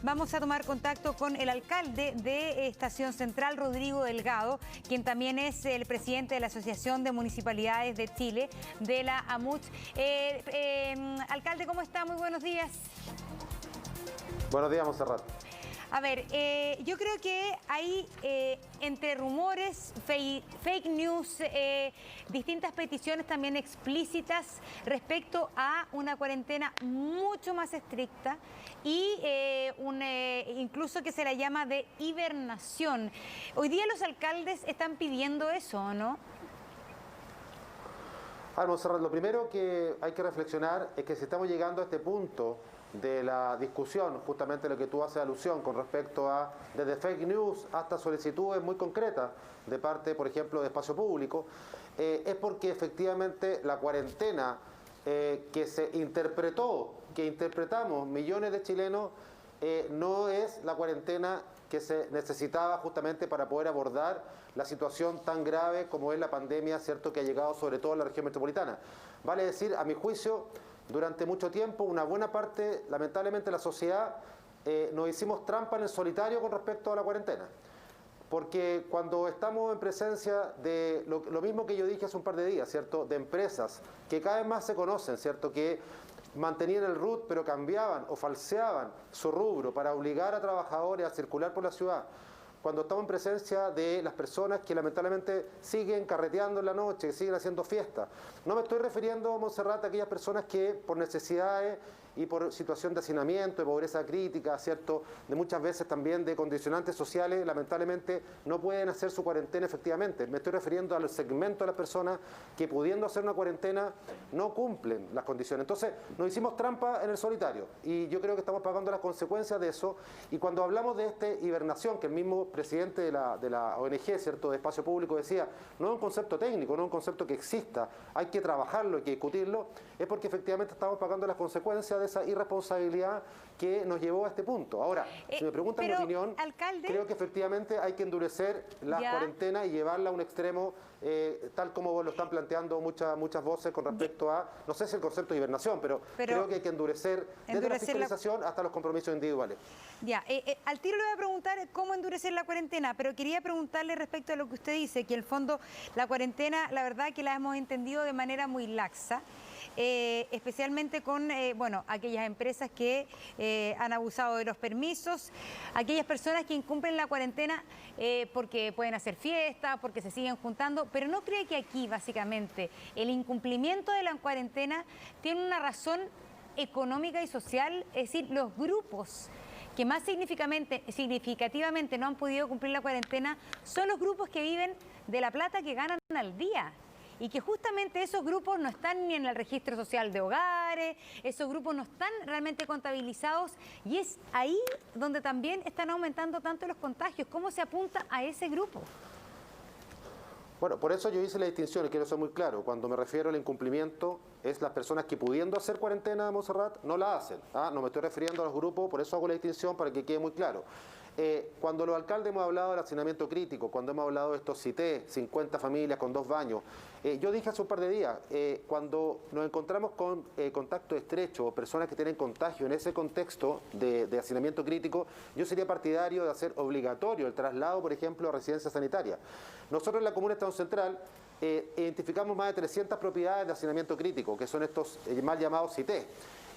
Vamos a tomar contacto con el alcalde de Estación Central, Rodrigo Delgado, quien también es el presidente de la Asociación de Municipalidades de Chile, de la AMUCH. Alcalde, ¿cómo está? Muy buenos días. Buenos días, Montserrat. A ver, yo creo que hay entre rumores, fake news, distintas peticiones también explícitas respecto a una cuarentena mucho más estricta y incluso que se la llama de hibernación. Hoy día los alcaldes están pidiendo eso, ¿no? A ver, Montserrat, lo primero que hay que reflexionar es que si estamos llegando a este punto de la discusión, justamente lo que tú haces alusión con respecto a desde fake news hasta solicitudes muy concretas de parte, por ejemplo, de espacio público, es porque efectivamente la cuarentena que se interpretó, que interpretamos millones de chilenos, no es la cuarentena que se necesitaba justamente para poder abordar la situación tan grave como es la pandemia, ¿cierto?, que ha llegado sobre todo a la región metropolitana. Vale decir, a mi juicio, durante mucho tiempo, una buena parte, lamentablemente, de la sociedad nos hicimos trampa en el solitario con respecto a la cuarentena. Porque cuando estamos en presencia de lo mismo que yo dije hace un par de días, ¿cierto?, de empresas que cada vez más se conocen, ¿cierto?, que mantenían el RUT pero cambiaban o falseaban su rubro para obligar a trabajadores a circular por la ciudad. Cuando estamos en presencia de las personas que lamentablemente siguen carreteando en la noche, que siguen haciendo fiestas. No me estoy refiriendo, Montserrat, a aquellas personas que por necesidades y por situación de hacinamiento, de pobreza crítica, ¿cierto?, de muchas veces también de condicionantes sociales, lamentablemente no pueden hacer su cuarentena efectivamente. Me estoy refiriendo al segmento de las personas que pudiendo hacer una cuarentena no cumplen las condiciones. Entonces nos hicimos trampa en el solitario y yo creo que estamos pagando las consecuencias de eso. Y cuando hablamos de esta hibernación, que el mismo presidente de la ONG, ¿cierto?, de Espacio Público decía, no es un concepto técnico, no es un concepto que exista, hay que trabajarlo, hay que discutirlo, es porque efectivamente estamos pagando las consecuencias de esa irresponsabilidad que nos llevó a este punto. Ahora, si me preguntan mi opinión, alcalde, creo que efectivamente hay que endurecer la cuarentena y llevarla a un extremo tal como lo están planteando muchas voces con respecto a, no sé si el concepto de hibernación, pero creo que hay que endurecer desde la fiscalización hasta los compromisos individuales. Ya, al tiro le voy a preguntar cómo endurecer la cuarentena, pero quería preguntarle respecto a lo que usted dice, que en el fondo la cuarentena, la verdad que la hemos entendido de manera muy laxa. Especialmente con aquellas empresas que han abusado de los permisos, aquellas personas que incumplen la cuarentena porque pueden hacer fiestas, porque se siguen juntando, pero ¿no cree que aquí básicamente el incumplimiento de la cuarentena tiene una razón económica y social? Es decir, los grupos que más significativamente no han podido cumplir la cuarentena son los grupos que viven de la plata que ganan al día. Y que justamente esos grupos no están ni en el registro social de hogares, esos grupos no están realmente contabilizados y es ahí donde también están aumentando tanto los contagios. ¿Cómo se apunta a ese grupo? Bueno, por eso yo hice la distinción y quiero ser muy claro. Cuando me refiero al incumplimiento, es las personas que pudiendo hacer cuarentena, Montserrat, no la hacen. No me estoy refiriendo a los grupos, por eso hago la distinción para que quede muy claro. Cuando los alcaldes hemos hablado del hacinamiento crítico, cuando hemos hablado de estos CITE, 50 familias con 2 baños, yo dije hace un par de días, cuando nos encontramos con contacto estrecho o personas que tienen contagio en ese contexto de hacinamiento crítico, yo sería partidario de hacer obligatorio el traslado, por ejemplo, a residencia sanitaria. Nosotros en la Comuna de Estación Central identificamos más de 300 propiedades de hacinamiento crítico, que son estos mal llamados CITE,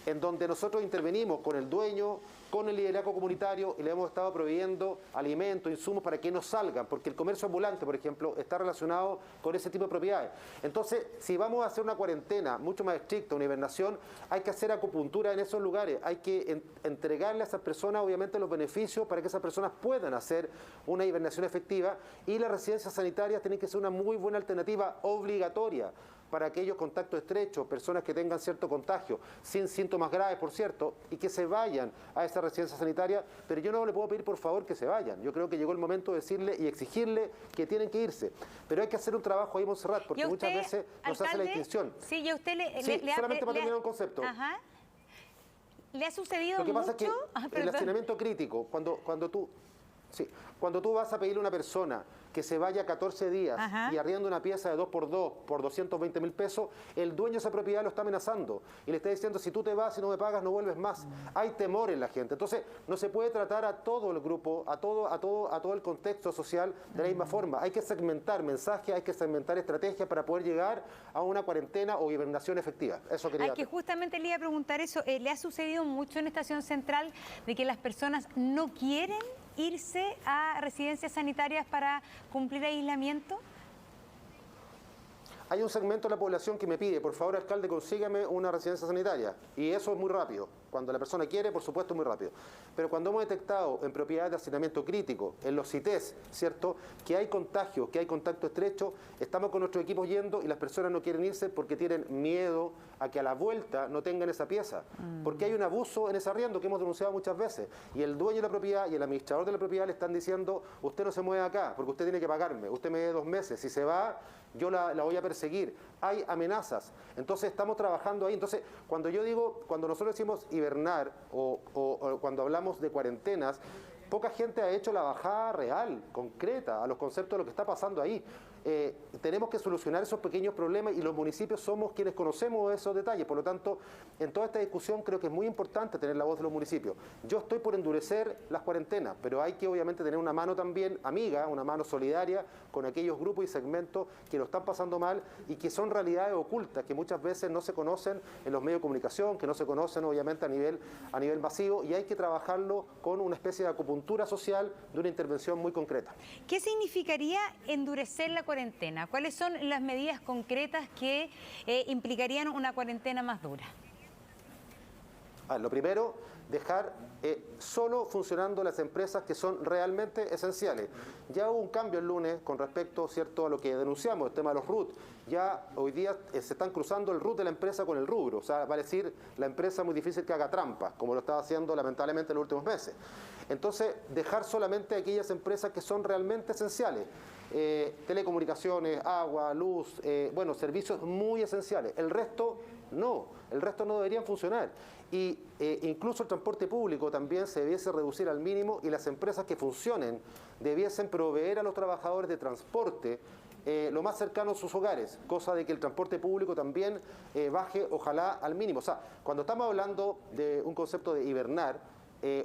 en donde nosotros intervenimos con el dueño, con el liderazgo comunitario y le hemos estado proveyendo alimentos, insumos para que no salgan, porque el comercio ambulante, por ejemplo, está relacionado con ese tipo de propiedades. Entonces, si vamos a hacer una cuarentena mucho más estricta, una hibernación, hay que hacer acupuntura en esos lugares, hay que entregarle a esas personas, obviamente, los beneficios para que esas personas puedan hacer una hibernación efectiva y las residencias sanitarias tienen que ser una muy buena alternativa obligatoria para aquellos contactos estrechos, personas que tengan cierto contagio, sin síntomas graves, por cierto, y que se vayan a esa residencia sanitaria, pero yo no le puedo pedir por favor que se vayan. Yo creo que llegó el momento de decirle y exigirle que tienen que irse. Pero hay que hacer un trabajo ahí, Montserrat, porque muchas veces nos hace la distinción. Sí, y a usted solamente para terminar un concepto. Ajá. ¿Le ha sucedido mucho? Lo que pasa es que el hacinamiento crítico, cuando tú... Sí. Cuando tú vas a pedirle a una persona que se vaya 14 días y arrienda una pieza de 2x2 por 220.000 pesos, el dueño de esa propiedad lo está amenazando y le está diciendo, si tú te vas y no me pagas, no vuelves más. Hay temor en la gente. Entonces, no se puede tratar a todo el grupo, a todo el contexto social de la misma forma. Hay que segmentar mensajes, hay que segmentar estrategias para poder llegar a una cuarentena o hibernación efectiva. Eso quería Hay que justamente le iba a preguntar eso. ¿Le ha sucedido mucho en Estación Central de que las personas no quieren irse a residencias sanitarias para cumplir aislamiento? Hay un segmento de la población que me pide, por favor, alcalde, consígame una residencia sanitaria. Y eso es muy rápido. Cuando la persona quiere, por supuesto, es muy rápido. Pero cuando hemos detectado en propiedades de hacinamiento crítico, en los CITES, ¿cierto?, que hay contagio, que hay contacto estrecho, estamos con nuestros equipos yendo y las personas no quieren irse porque tienen miedo a que a la vuelta no tengan esa pieza. Porque hay un abuso en ese arriendo que hemos denunciado muchas veces. Y el dueño de la propiedad y el administrador de la propiedad le están diciendo, usted no se mueve acá porque usted tiene que pagarme, usted me debe 2 meses, si se va, yo la voy a perseguir. Hay amenazas. Entonces estamos trabajando ahí. Entonces, cuando yo digo, cuando nosotros decimos hibernar o cuando hablamos de cuarentenas, poca gente ha hecho la bajada real, concreta, a los conceptos de lo que está pasando ahí. Tenemos que solucionar esos pequeños problemas y los municipios somos quienes conocemos esos detalles. Por lo tanto, en toda esta discusión creo que es muy importante tener la voz de los municipios. Yo estoy por endurecer las cuarentenas, pero hay que obviamente tener una mano también amiga, una mano solidaria con aquellos grupos y segmentos que lo están pasando mal y que son realidades ocultas, que muchas veces no se conocen en los medios de comunicación, que no se conocen obviamente a nivel masivo, y hay que trabajarlo con una especie de acupuntura social de una intervención muy concreta. ¿Qué significaría endurecer la cuarentena? ¿Cuáles son las medidas concretas que implicarían una cuarentena más dura? Lo primero, dejar solo funcionando las empresas que son realmente esenciales. Ya hubo un cambio el lunes con respecto, ¿cierto?, a lo que denunciamos, el tema de los RUT. Ya hoy día se están cruzando el RUT de la empresa con el rubro. O sea, va a decir la empresa muy difícil que haga trampa, como lo estaba haciendo lamentablemente en los últimos meses. Entonces, dejar solamente aquellas empresas que son realmente esenciales. Telecomunicaciones, agua, luz, bueno, servicios muy esenciales. El resto no deberían funcionar. Y incluso el transporte público también se debiese reducir al mínimo y las empresas que funcionen debiesen proveer a los trabajadores de transporte lo más cercano a sus hogares, cosa de que el transporte público también baje, ojalá, al mínimo. O sea, cuando estamos hablando de un concepto de hibernar,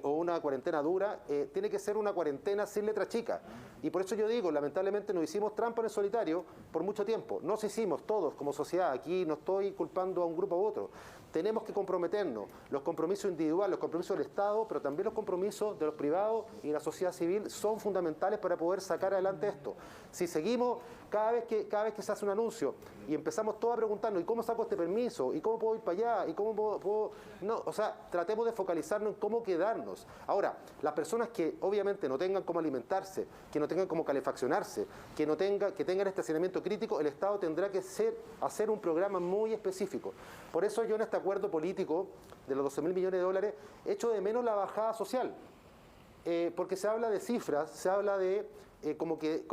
o una cuarentena dura, tiene que ser una cuarentena sin letra chica. Y por eso yo digo, lamentablemente nos hicimos trampa en el solitario por mucho tiempo. Nos hicimos todos como sociedad, aquí no estoy culpando a un grupo u otro. Tenemos que comprometernos, los compromisos individuales, los compromisos del Estado, pero también los compromisos de los privados y la sociedad civil son fundamentales para poder sacar adelante esto. Si seguimos, cada vez que se hace un anuncio y empezamos todos a preguntarnos, ¿y cómo saco este permiso? ¿Y cómo puedo ir para allá? ¿Y cómo puedo...? No, o sea, tratemos de focalizarnos en cómo quedarnos. Ahora, las personas que obviamente no tengan cómo alimentarse, que no tengan cómo calefaccionarse, que tengan este hacinamiento crítico, el Estado tendrá que hacer un programa muy específico. Por eso yo en este acuerdo político de los 12.000 millones de dólares echo de menos la bajada social. Porque se habla de cifras, se habla de como que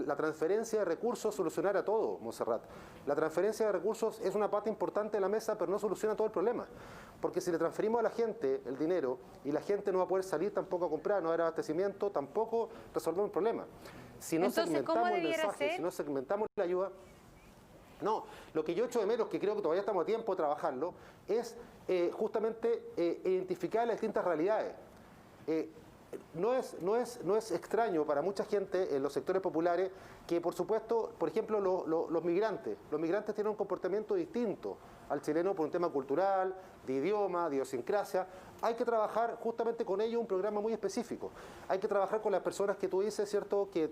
la transferencia de recursos solucionara todo, Montserrat. La transferencia de recursos es una pata importante de la mesa, pero no soluciona todo el problema. Porque si le transferimos a la gente el dinero y la gente no va a poder salir tampoco a comprar, no va a haber abastecimiento, tampoco resolvemos el problema. Si no segmentamos el mensaje, si no segmentamos la ayuda... No, lo que yo echo de menos, que creo que todavía estamos a tiempo de trabajarlo, es justamente identificar las distintas realidades. No es extraño para mucha gente en los sectores populares que, por supuesto, por ejemplo, los migrantes tienen un comportamiento distinto al chileno por un tema cultural, de idioma, de idiosincrasia. Hay que trabajar justamente con ellos un programa muy específico. Hay que trabajar con las personas que tú dices, ¿cierto?, que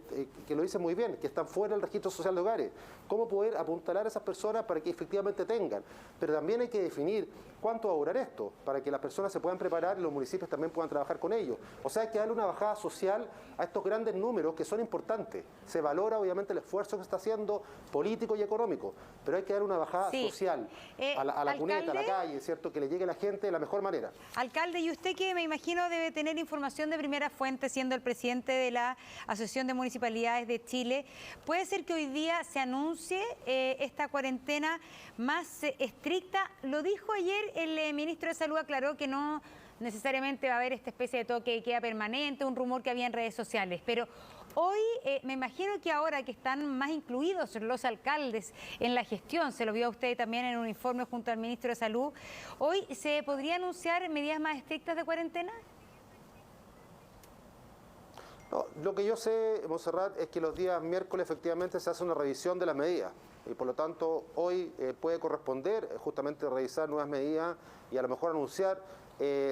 lo dices muy bien, que están fuera del registro social de hogares. Cómo poder apuntalar a esas personas para que efectivamente tengan. Pero también hay que definir cuánto va a durar esto, para que las personas se puedan preparar y los municipios también puedan trabajar con ellos. O sea, hay que darle una bajada social a estos grandes números que son importantes. Se valora obviamente el esfuerzo que está haciendo político y económico, pero hay que dar una bajada social a la cuneta, a la calle, ¿cierto?, que le llegue a la gente de la mejor manera. Alcalde, y usted, que me imagino debe tener información de primera fuente siendo el presidente de la Asociación de Municipalidades de Chile, ¿puede ser que hoy día se anuncie esta cuarentena más estricta? Lo dijo ayer el ministro de Salud, aclaró que no necesariamente va a haber esta especie de toque de queda permanente, un rumor que había en redes sociales. Pero hoy me imagino que ahora que están más incluidos los alcaldes en la gestión, se lo vio a usted también en un informe junto al ministro de Salud, ¿hoy se podría anunciar medidas más estrictas de cuarentena? No, lo que yo sé, Montserrat, es que los días miércoles efectivamente se hace una revisión de las medidas y por lo tanto hoy puede corresponder justamente revisar nuevas medidas y a lo mejor anunciar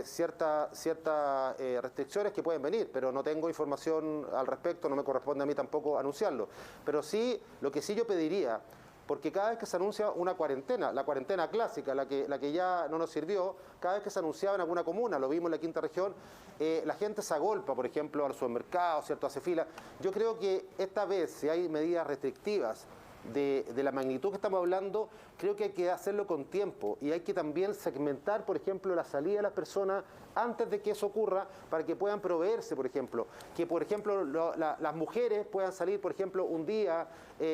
ciertas restricciones que pueden venir, pero no tengo información al respecto, no me corresponde a mí tampoco anunciarlo. Pero sí, lo que sí yo pediría, porque cada vez que se anuncia una cuarentena, la cuarentena clásica, la que ya no nos sirvió, cada vez que se anunciaba en alguna comuna, lo vimos en la quinta región, la gente se agolpa, por ejemplo, al supermercado, ¿cierto?, hace fila. Yo creo que esta vez, si hay medidas restrictivas de la magnitud que estamos hablando, creo que hay que hacerlo con tiempo y hay que también segmentar, por ejemplo, la salida de las personas antes de que eso ocurra para que puedan proveerse, por ejemplo. Que, por ejemplo, las mujeres puedan salir, por ejemplo, un día,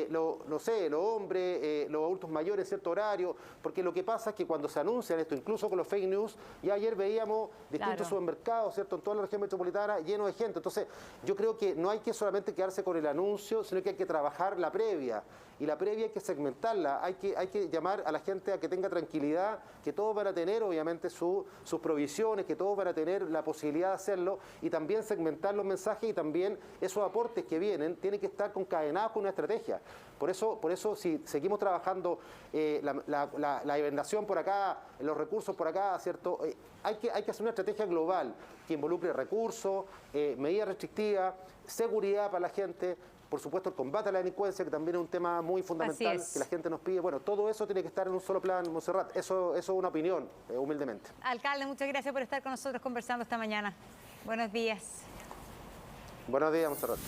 no sé, los hombres, los adultos mayores en cierto horario, porque lo que pasa es que cuando se anuncian esto, incluso con los fake news, ya ayer veíamos distintos supermercados, ¿cierto?, en toda la región metropolitana llenos de gente. Entonces, yo creo que no hay que solamente quedarse con el anuncio, sino que hay que trabajar la previa. Y la previa hay que segmentarla, hay que llamar a la gente a que tenga tranquilidad, que todos van a tener obviamente sus provisiones, que todos van a tener la posibilidad de hacerlo y también segmentar los mensajes y también esos aportes que vienen tienen que estar concadenados con una estrategia. Por eso si seguimos trabajando la hibernación por acá, los recursos por acá, ¿cierto? Hay que hacer una estrategia global que involucre recursos, medidas restrictivas, seguridad para la gente. Por supuesto, el combate a la delincuencia, que también es un tema muy fundamental que la gente nos pide. Bueno, todo eso tiene que estar en un solo plan, Montserrat. Eso es una opinión, humildemente. Alcalde, muchas gracias por estar con nosotros conversando esta mañana. Buenos días. Buenos días, Montserrat.